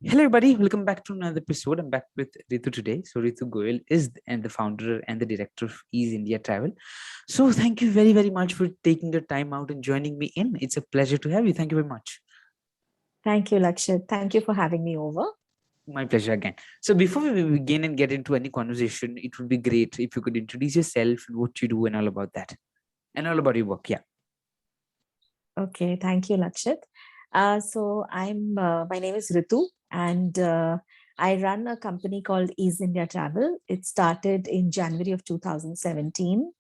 Hello, everybody. Welcome back to another episode. I'm back with Ritu today. So, Ritu Goyal is the founder and the director of Ease India Travel. So, thank you very, very much for taking the time out and joining me in. It's a pleasure to have you. Thank you very much. Thank you, Lakshit. Thank you for having me over. My pleasure again. So, before we begin and get into any conversation, it would be great if you could introduce yourself and what you do and all about that and all about your work. Yeah. Okay, thank you, Lakshit. My name is Ritu, and I run a company called Ease India Travel. It started in January of 2017.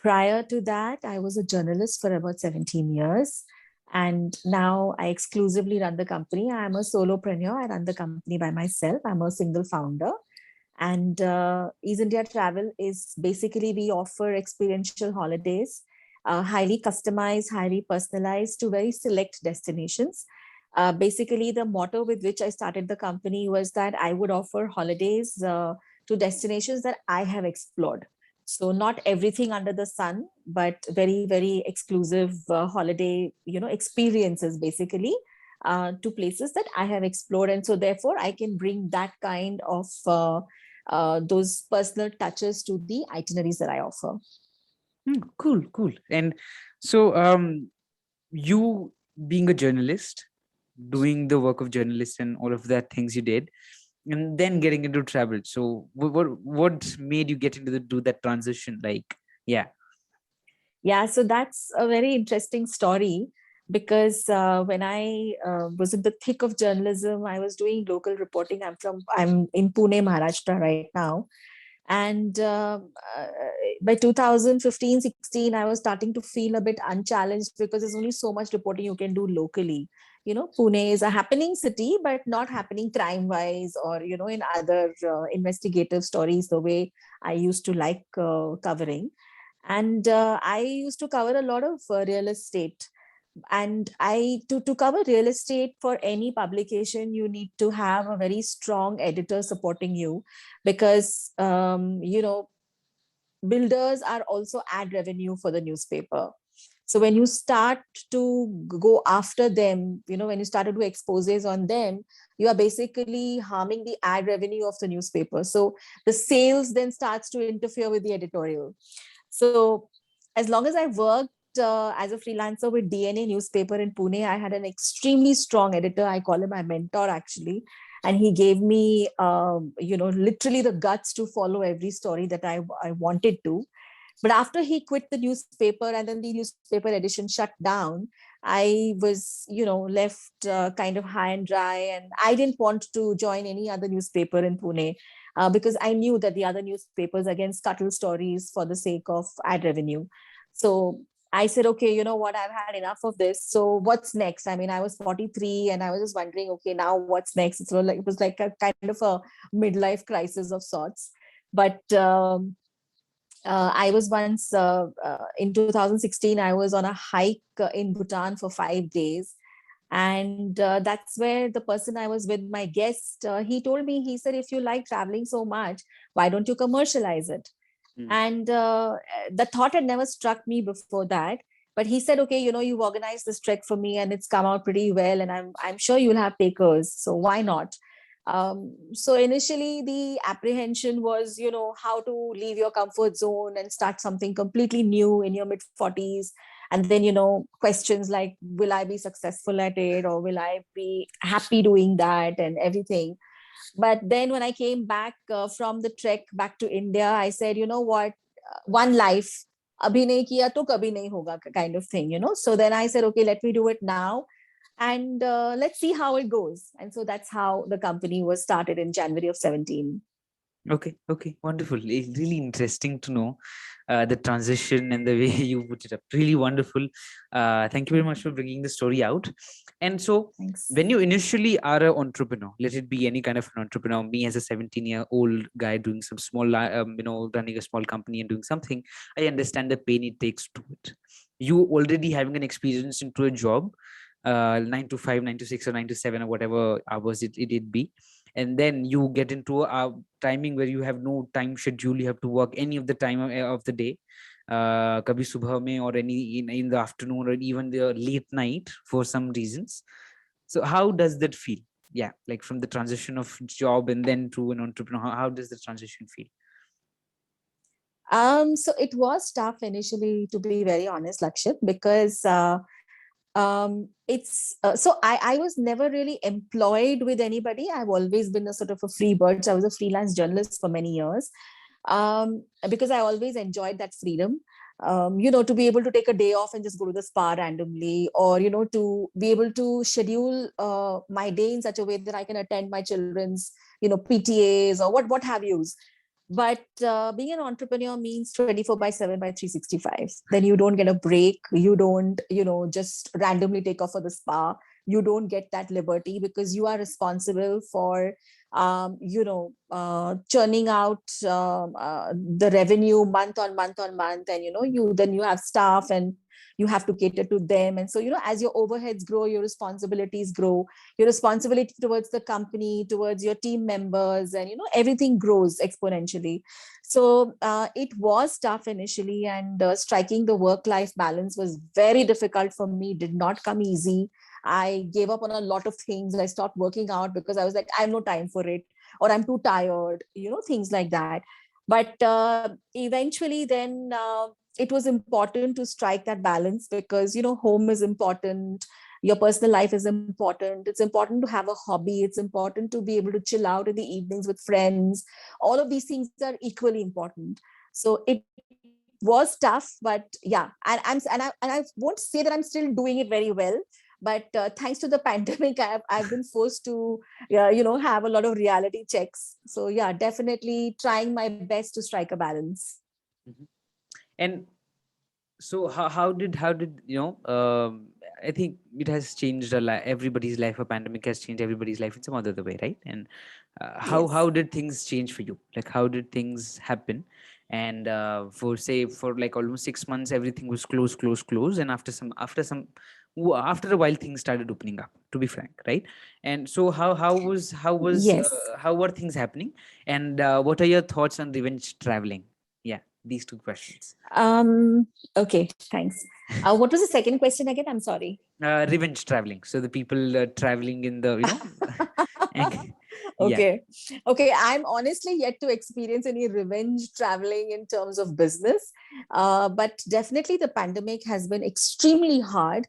Prior to that, I was a journalist for about 17 years. And now I exclusively run the company. I'm a solopreneur. I run the company by myself. I'm a single founder. And Ease India Travel is basically we offer experiential holidays, highly customized, highly personalized to very select destinations. Basically, the motto with which I started the company was that I would offer holidays to destinations that I have explored. So not everything under the sun, but very, very exclusive holiday, experiences basically to places that I have explored. And so therefore I can bring that kind of those personal touches to the itineraries that I offer. Cool, cool. And so, you being a journalist, doing the work of journalist and all of that things you did, and then getting into travel. So what made you get into the do that transition? Like, yeah. Yeah, so that's a very interesting story because when I was in the thick of journalism, I was doing local reporting. I'm in Pune, Maharashtra right now. And by 2015-16, I was starting to feel a bit unchallenged because there's only so much reporting you can do locally. Pune is a happening city, but not happening crime wise or in other investigative stories the way I used to like covering. And I used to cover a lot of real estate. And to cover real estate for any publication, you need to have a very strong editor supporting you because builders are also ad revenue for the newspaper. So when you start to go after them, when you start to do exposes on them, you are basically harming the ad revenue of the newspaper. So the sales then starts to interfere with the editorial. So as long as I worked as a freelancer with DNA newspaper in Pune, I had an extremely strong editor. I call him my mentor actually. And he gave me, literally the guts to follow every story that I wanted to. But after he quit the newspaper and then the newspaper edition shut down, I was, left kind of high and dry. And I didn't want to join any other newspaper in Pune because I knew that the other newspapers again scuttle stories for the sake of ad revenue. So I said, okay, you know what? I've had enough of this. So what's next? I mean, I was 43 and I was just wondering, okay, now what's next? It was like a kind of a midlife crisis of sorts. But I was once in 2016, I was on a hike in Bhutan for 5 days. And that's where the person I was with, my guest, he told me, he said, if you like traveling so much, why don't you commercialize it? And the thought had never struck me before that. But he said, okay, you've organized this trek for me and it's come out pretty well. And I'm sure you'll have takers. So why not? So initially the apprehension was, how to leave your comfort zone and start something completely new in your mid 40s. And then, questions like, will I be successful at it or will I be happy doing that and everything? But then when I came back from the trek back to India, I said, you know what, one life, abhi nahi kiya to kabhi nahi hoga kind of thing, So then I said, okay, let me do it now. And let's see how it goes. And so that's how the company was started in January of 17. Okay, wonderful. It's really interesting to know the transition and the way you put it up. Really wonderful. Thank you very much for bringing the story out. And so, Thanks. when you initially are an entrepreneur, let it be any kind of an entrepreneur, me as a 17-year-old guy doing some small, running a small company and doing something, I understand the pain it takes to it. You already having an experience into a job, 9 to 5, 9 to 6, or 9 to 7, or whatever hours it be, and then you get into a timing where you have no time schedule, you have to work any of the time of the day, kabhi subah mein or any in the afternoon or even the late night for some reasons. So how does that feel? yeah, like from the transition of job and then to an entrepreneur, how does the transition feel? So it was tough initially, to be very honest, Lakshit, because I was never really employed with anybody. I've always been a sort of a free bird. So I was a freelance journalist for many years, because I always enjoyed that freedom. To be able to take a day off and just go to the spa randomly, or to be able to schedule my day in such a way that I can attend my children's PTAs or what have yous. But being an entrepreneur means 24/7 by 365. Then you don't get a break. You don't just randomly take off for the spa. You don't get that liberty because you are responsible for churning out the revenue month on month on month. And you have staff, and you have to cater to them. And so as your overheads grow, your responsibilities grow, your responsibility towards the company, towards your team members, and everything grows exponentially. So it was tough initially, and striking the work life balance was very difficult for me, did not come easy. I gave up on a lot of things. I stopped working out because I was like, I have no time for it, or I'm too tired, things like that. But eventually, then it was important to strike that balance, because home is important, your personal life is important. It's important to have a hobby. It's important to be able to chill out in the evenings with friends. All of these things are equally important. So it was tough, but yeah, and I won't say that I'm still doing it very well, but thanks to the pandemic, I've been forced to have a lot of reality checks. So yeah, definitely trying my best to strike a balance. Mhm. And so how did I think it has changed a lot, everybody's life. A pandemic has changed everybody's life in some other way, right? And how Yes. did things change for you? Like, how did things happen? And for, say, for like almost 6 months, everything was closed, and after a while, things started opening up, to be frank, right? And so Yes. how were things happening? And what are your thoughts on revenge traveling? Yeah, these two questions. Okay, thanks. What was the second question again? I'm sorry. Revenge traveling, so the people traveling in the and yeah. Okay. Okay. I'm honestly yet to experience any revenge traveling in terms of business. But definitely the pandemic has been extremely hard.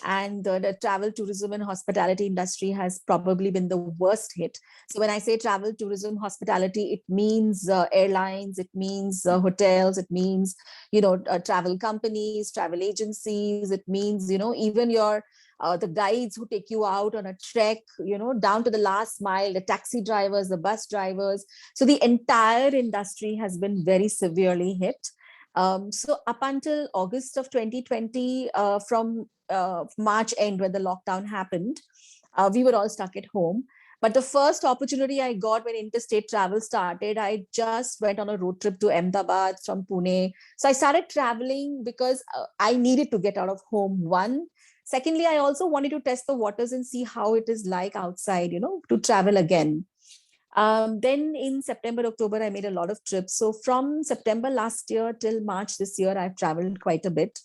And the travel, tourism, and hospitality industry has probably been the worst hit. So when I say travel, tourism, hospitality, it means airlines, it means hotels, it means travel companies, travel agencies, it means even your the guides who take you out on a trek, down to the last mile, the taxi drivers, the bus drivers. So the entire industry has been very severely hit. So up until August of 2020, from March end, when the lockdown happened, we were all stuck at home. But the first opportunity I got when interstate travel started, I just went on a road trip to Ahmedabad from Pune. So I started traveling because I needed to get out of home. One. Secondly, I also wanted to test the waters and see how it is like outside, to travel again. Then in September, October, I made a lot of trips. So from September last year till March this year, I've traveled quite a bit.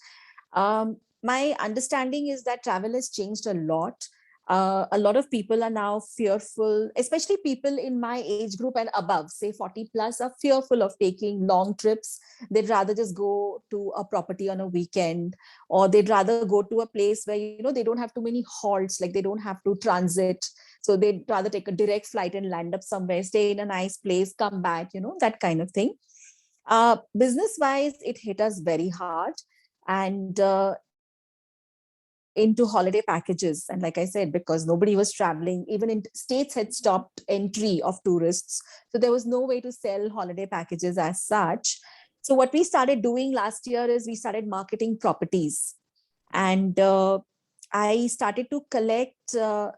My understanding is that travel has changed a lot. A lot of people are now fearful, especially people in my age group and above, say 40 plus, are fearful of taking long trips. They'd rather just go to a property on a weekend, or they'd rather go to a place where, they don't have too many halts, like they don't have to transit. So they'd rather take a direct flight and land up somewhere, stay in a nice place, come back, that kind of thing. Business wise, it hit us very hard. And into holiday packages. And like I said, because nobody was traveling, even in states had stopped entry of tourists. So there was no way to sell holiday packages as such. So what we started doing last year is we started marketing properties. And I started to collect,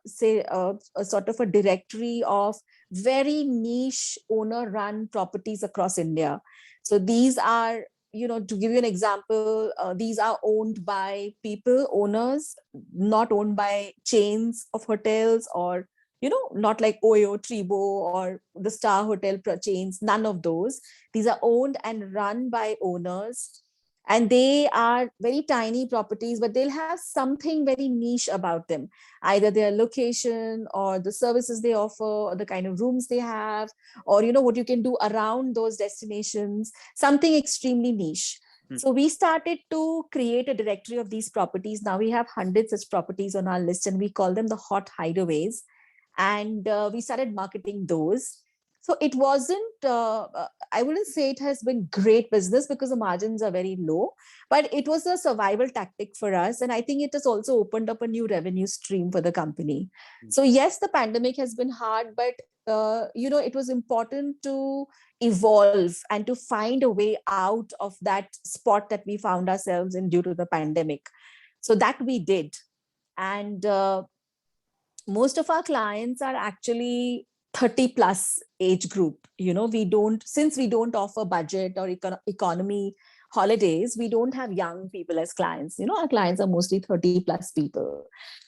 say, a sort of a directory of very niche owner run properties across India. So these are, to give you an example, these are owned by people, owners, not owned by chains of hotels, or not like Oyo, Tribo, or the Star Hotel chains, none of those. These are owned and run by owners. And they are very tiny properties, but they'll have something very niche about them, either their location or the services they offer or the kind of rooms they have, or what you can do around those destinations, something extremely niche. Hmm. So we started to create a directory of these properties. Now we have hundreds such properties on our list, and we call them the hot hideaways. And we started marketing those. So it wasn't, I wouldn't say it has been great business because the margins are very low, but it was a survival tactic for us. And I think it has also opened up a new revenue stream for the company. Hmm. So yes, the pandemic has been hard, but it was important to evolve and to find a way out of that spot that we found ourselves in due to the pandemic. So that we did. And most of our clients are actually 30 plus age group. We don't, since we don't offer budget or economy holidays, we don't have young people as clients. Our clients are mostly 30 plus people.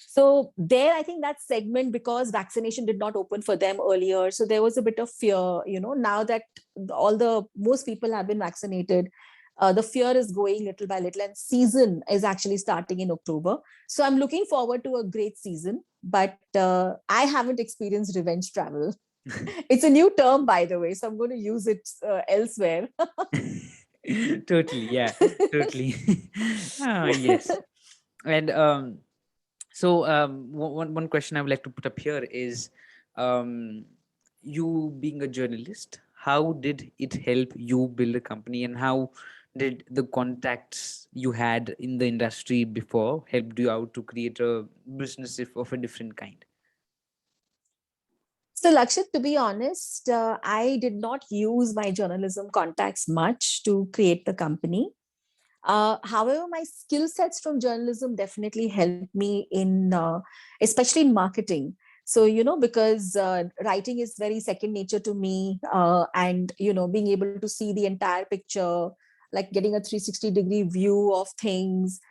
So there, I think that segment, because vaccination did not open for them earlier, so there was a bit of fear. Now that all the most people have been vaccinated, the fear is going little by little, and season is actually starting in October. So I'm looking forward to a great season, but I haven't experienced revenge travel. It's a new term, by the way, so I'm going to use it elsewhere. Totally, yeah, totally. Yes. And so one question I would like to put up here is, um, you being a journalist, how did it help you build a company, and how did the contacts you had in the industry before helped you out to create a business of a different kind? So, Lakshit, to be honest, I did not use my journalism contacts much to create the company. However, my skill sets from journalism definitely helped me in, especially in marketing. So, because writing is very second nature to me, and, being able to see the entire picture, like getting a 360-degree view of things,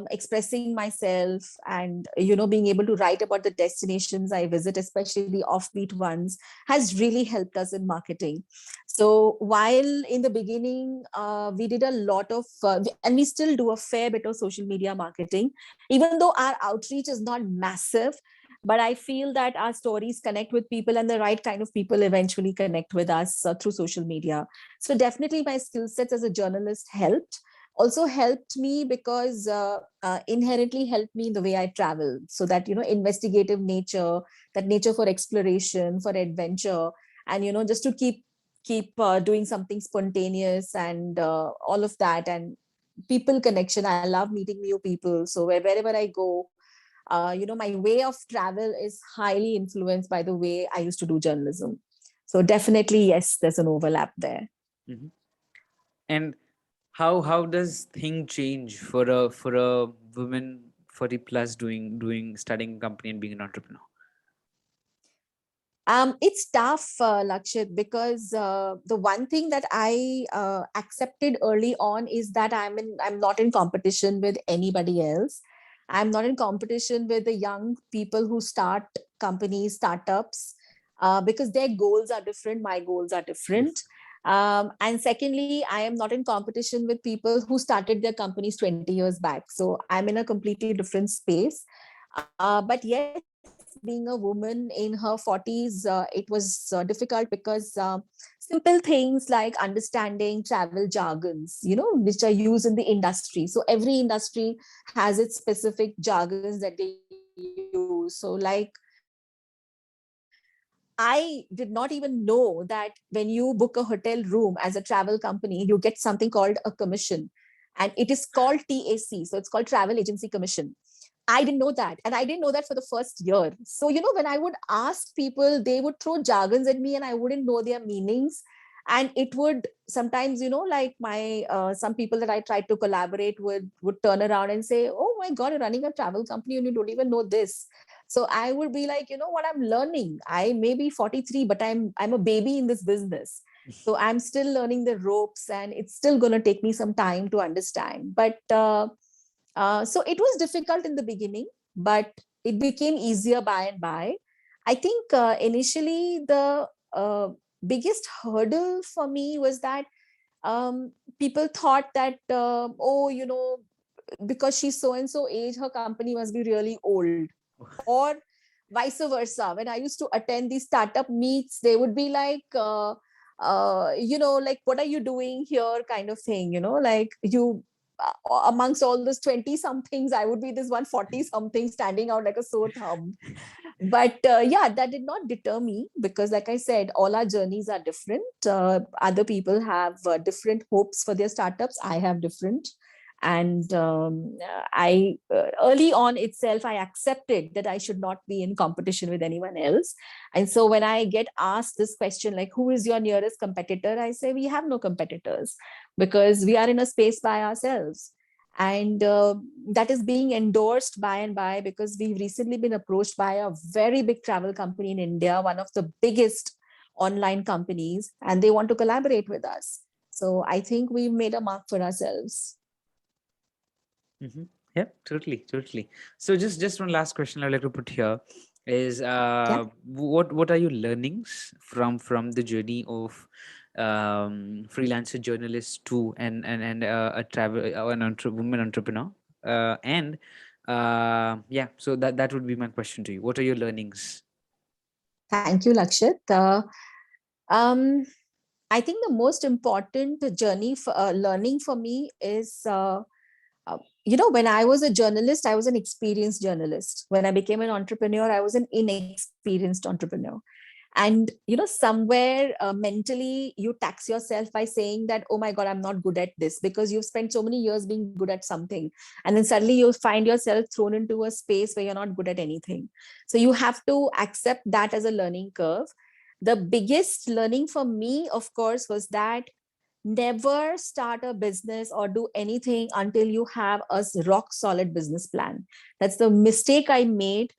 expressing myself, and, being able to write about the destinations I visit, especially the offbeat ones, has really helped us in marketing. So while in the beginning, we did a lot of, and we still do a fair bit of social media marketing, even though our outreach is not massive, but I feel that our stories connect with people, and the right kind of people eventually connect with us through social media. So definitely my skill sets as a journalist helped. Also helped me because inherently helped me in the way I travel. So that, investigative nature, that nature for exploration, for adventure, and, just to keep doing something spontaneous, and all of that, and people connection. I love meeting new people, so wherever I go, my way of travel is highly influenced by the way I used to do journalism. So definitely, yes, there's an overlap there. Mhm. And how does thing change for a woman 40 plus doing studying company and being an entrepreneur? It's tough, Lakshit, because the one thing that I accepted early on is that I'm not in competition with anybody else. I'm not in competition with the young people who start companies, startups, because their goals are different. My goals are different. And secondly, I am not in competition with people who started their companies 20 years back. So I'm in a completely different space. But yes, being a woman in her 40s, it was difficult because simple things like understanding travel jargons, which are used in the industry. So every industry has its specific jargons that they use. So, like, I did not even know that when you book a hotel room as a travel company, you get something called a commission. And it is called TAC. So it's called Travel Agency Commission. I didn't know that. And I didn't know that for the first year. So, when I would ask people, they would throw jargons at me and I wouldn't know their meanings. And it would sometimes, like some people that I tried to collaborate with would turn around and say, "Oh my God, you're running a travel company and you don't even know this." So I would be like, what, I'm learning. I may be 43, but I'm a baby in this business. So I'm still learning the ropes, and it's still going to take me some time to understand. But so it was difficult in the beginning, but it became easier by and by. I think initially the biggest hurdle for me was that people thought that, oh, because she's so and so age, her company must be really old. Or vice versa. When I used to attend these startup meets, they would be like, like, what are you doing here, kind of thing, like you, amongst all those 20 somethings, I would be this 140 something standing out like a sore thumb. But yeah, that did not deter me, because like I said, all our journeys are different. Other people have different hopes for their startups. I have different. And I early on itself, I accepted that I should not be in competition with anyone else. And so when I get asked this question, like, who is your nearest competitor, I say we have no competitors, because we are in a space by ourselves. And that is being endorsed by and by, because we've recently been approached by a very big travel company in India, one of the biggest online companies, and they want to collaborate with us. So I think we've made a mark for ourselves. Mm-hmm. Yeah, totally. So just one last question I'd like to put here is, Yeah. what are your learnings from the journey of freelancer journalist to and a travel woman entrepreneur, and yeah, so that would be my question to you. What are your learnings? Thank you, Lakshit. Um, I think the most important journey for learning for me is, when I was a journalist, I was an experienced journalist. When I became an entrepreneur, I was an inexperienced entrepreneur. And somewhere mentally you tax yourself by saying that, oh my god, I'm not good at this, because you've spent so many years being good at something, and then suddenly you find yourself thrown into a space where you're not good at anything. So you have to accept that as a learning curve. The biggest learning for me, of course, was that never start a business or do anything until you have a rock solid business plan. That's the mistake I made.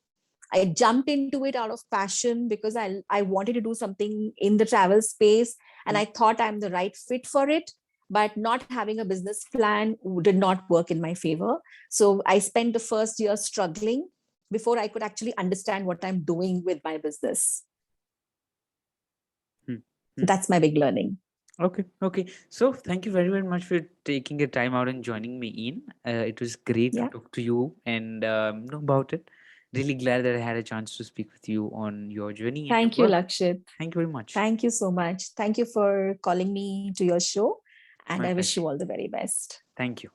I jumped into it out of passion, because I wanted to do something in the travel space, and I thought I'm the right fit for it. But not having a business plan did not work in my favor. So I spent the first year struggling before I could actually understand what I'm doing with my business. Hmm. So that's my big learning. Okay. So thank you very much for taking your time out and joining me in. It was great to Yeah. talk to you and know about it. Really glad that I had a chance to speak with you on your journey and your Thank you, work. Lakshit. Thank you very much. Thank you so much. Thank you for calling me to your show. And My I wish pleasure. you all the very best. Thank you.